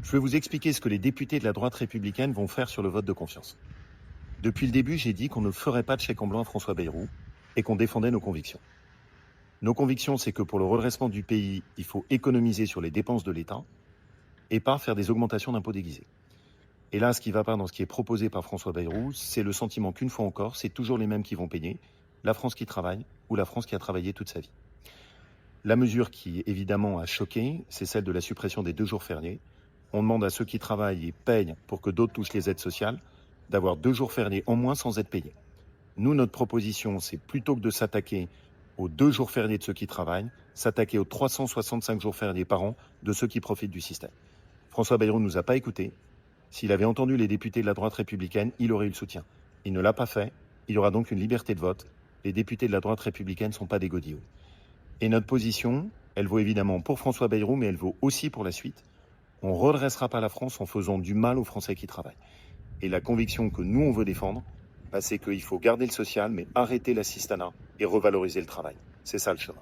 Je vais vous expliquer ce que les députés de la droite républicaine vont faire sur le vote de confiance. Depuis le début, j'ai dit qu'on ne ferait pas de chèque en blanc à François Bayrou et qu'on défendait nos convictions. Nos convictions, c'est que pour le redressement du pays, il faut économiser sur les dépenses de l'État et pas faire des augmentations d'impôts déguisés. Et là, ce qui ne va pas dans ce qui est proposé par François Bayrou, c'est le sentiment qu'une fois encore, c'est toujours les mêmes qui vont payer, la France qui travaille ou la France qui a travaillé toute sa vie. La mesure qui, évidemment, a choqué, c'est celle de la suppression des 2 jours fériés. On demande à ceux qui travaillent et payent pour que d'autres touchent les aides sociales d'avoir 2 jours fériés en moins sans être payés. Nous, notre proposition, c'est plutôt que de s'attaquer aux 2 jours fériés de ceux qui travaillent, s'attaquer aux 365 jours fériés par an de ceux qui profitent du système. François Bayrou ne nous a pas écoutés. S'il avait entendu les députés de la droite républicaine, il aurait eu le soutien. Il ne l'a pas fait. Il y aura donc une liberté de vote. Les députés de la droite républicaine ne sont pas des godillots. Et notre position, elle vaut évidemment pour François Bayrou, mais elle vaut aussi pour la suite. On ne redressera pas la France en faisant du mal aux Français qui travaillent. Et la conviction que nous, on veut défendre, c'est qu'il faut garder le social, mais arrêter l'assistanat et revaloriser le travail. C'est ça le chemin.